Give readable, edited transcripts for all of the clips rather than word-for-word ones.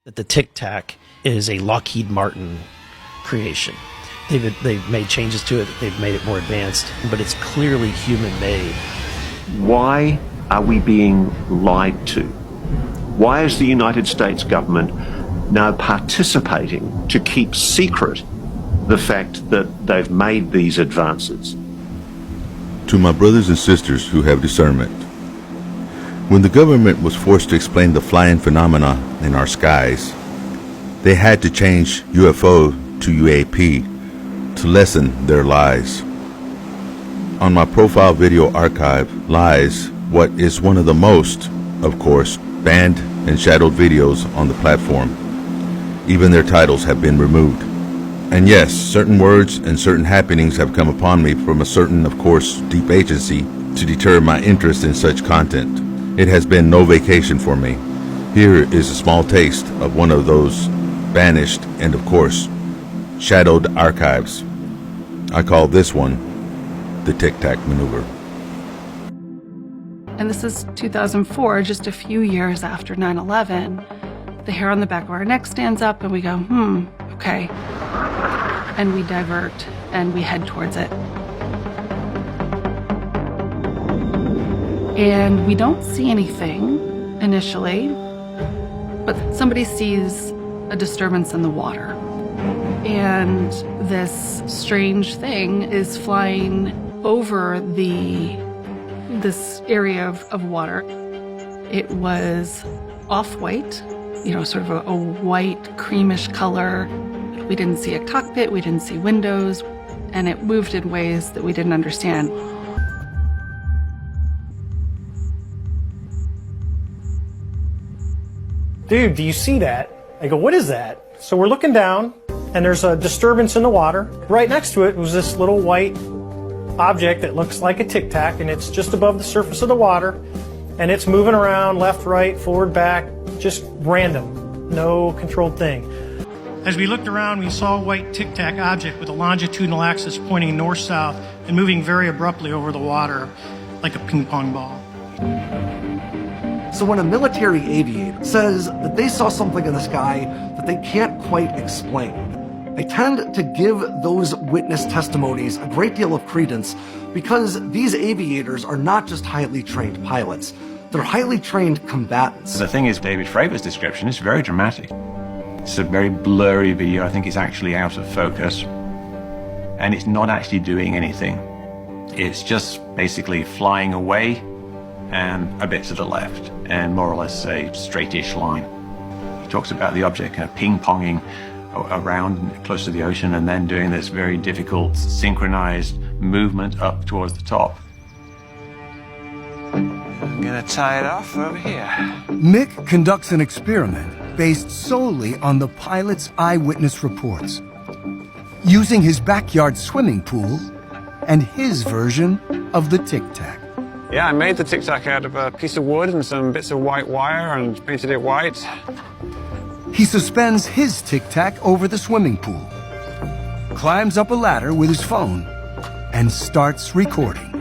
that the Tic Tac is a Lockheed Martin creation. They've made changes to it, they've made it more advanced, but it's clearly human-made. Why are we being lied to? Why is the United States government now participating to keep secret the fact that they've made these advances? To my brothers and sisters who have discernment, when the government was forced to explain the flying phenomena in our skies, they had to change UFO to UAP to lessen their lies. On my profile video archive lies what is one of the most, of course, banned and shadowed videos on the platform. Even their titles have been removed. And yes, certain words and certain happenings have come upon me from a certain, of course, deep agency to deter my interest in such content. It has been no vacation for me. Here is a small taste of one of those banished and, of course, shadowed archives. I call this one the Tik Tac Maneuver. And this is 2004, just a few years after 9/11. The hair on the back of our neck stands up and we go, okay. And we divert and we head towards it. And we don't see anything initially, but somebody sees a disturbance in the water. And this strange thing is flying over this area of water. It was off-white, sort of a white creamish color. We didn't see a cockpit, we didn't see windows, and it moved in ways that we didn't understand. Dude, do you see that? I go, what is that? So we're looking down, and there's a disturbance in the water. Right next to it was this little white object that looks like a Tic Tac, and it's just above the surface of the water, and it's moving around left, right, forward, back, just random, no controlled thing. As we looked around, we saw a white Tic Tac object with a longitudinal axis pointing north-south and moving very abruptly over the water like a ping pong ball. So when a military aviator says that they saw something in the sky that they can't quite explain, I tend to give those witness testimonies a great deal of credence because these aviators are not just highly trained pilots, they're highly trained combatants. The thing is, David Fravor's description is very dramatic. It's a very blurry video. I think it's actually out of focus. And it's not actually doing anything. It's just basically flying away and a bit to the left, and more or less a straightish line. He talks about the object kind of ping-ponging around close to the ocean and then doing this very difficult synchronized movement up towards the top. I'm gonna tie it off over here. Mick conducts an experiment based solely on the pilot's eyewitness reports, using his backyard swimming pool and his version of the Tic Tac. Yeah, I made the Tic Tac out of a piece of wood and some bits of white wire and painted it white. He suspends his Tic Tac over the swimming pool, climbs up a ladder with his phone, and starts recording.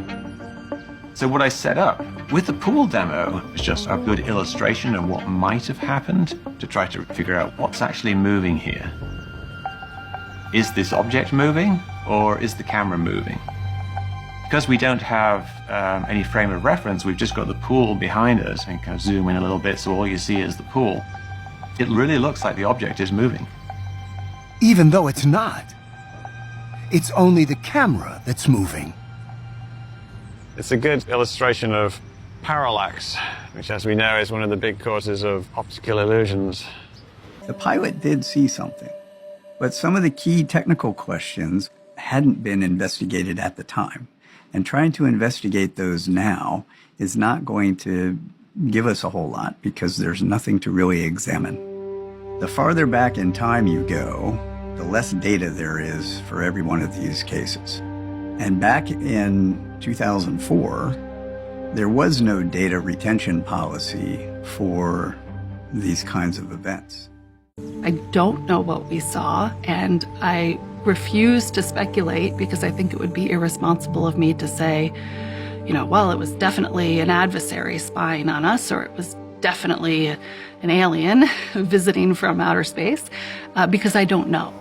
So what I set up with the pool demo was just a good illustration of what might have happened to try to figure out what's actually moving here. Is this object moving, or is the camera moving? Because we don't have any frame of reference, we've just got the pool behind us, and kind of zoom in a little bit so all you see is the pool. It really looks like the object is moving. Even though it's not. It's only the camera that's moving. It's a good illustration of parallax, which, as we know, is one of the big causes of optical illusions. The pilot did see something, but some of the key technical questions hadn't been investigated at the time. And trying to investigate those now is not going to give us a whole lot because there's nothing to really examine. The farther back in time you go, the less data there is for every one of these cases. And back in 2004, there was no data retention policy for these kinds of events. I don't know what we saw, and I refuse to speculate because I think it would be irresponsible of me to say, well, it was definitely an adversary spying on us, or it was definitely an alien visiting from outer space because I don't know.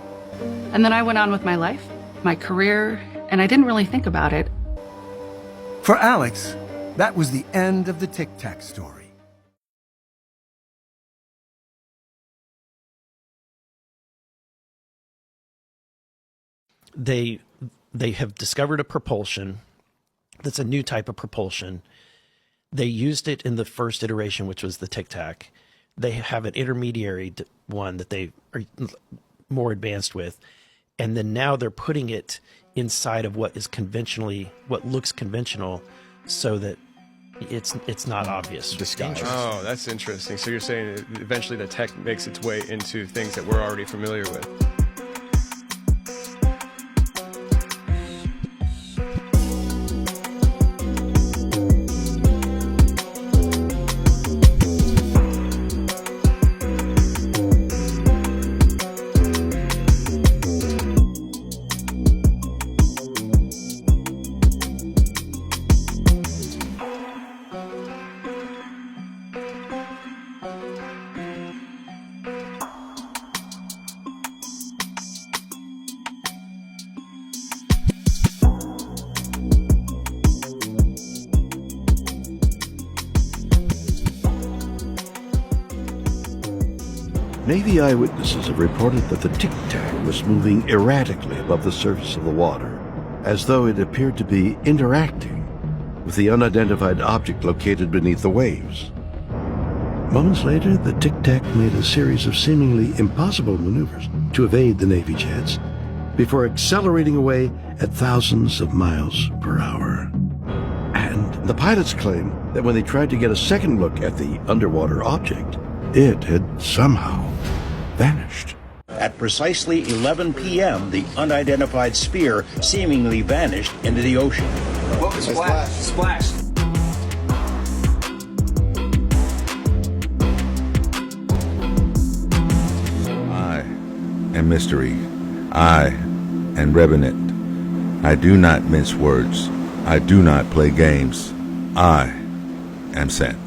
And then I went on with my life, my career, and I didn't really think about it. For Alex, that was the end of the Tic Tac story. They have discovered a propulsion that's a new type of propulsion. They used it in the first iteration, which was the Tic Tac. They have an intermediary one that they are more advanced with. And then now they're putting it inside of what looks conventional, so that it's not obvious. Disguise. Oh, that's interesting. So you're saying eventually the tech makes its way into things that we're already familiar with. Navy eyewitnesses have reported that the Tic Tac was moving erratically above the surface of the water, as though it appeared to be interacting with the unidentified object located beneath the waves. Moments later, the Tic Tac made a series of seemingly impossible maneuvers to evade the Navy jets before accelerating away at thousands of miles per hour. And the pilots claim that when they tried to get a second look at the underwater object, it had somehow vanished. At precisely 11 p.m., the unidentified sphere seemingly vanished into the ocean. Whoa, splash. Splash. I am mystery. I am revenant. I do not mince words. I do not play games. I am sent.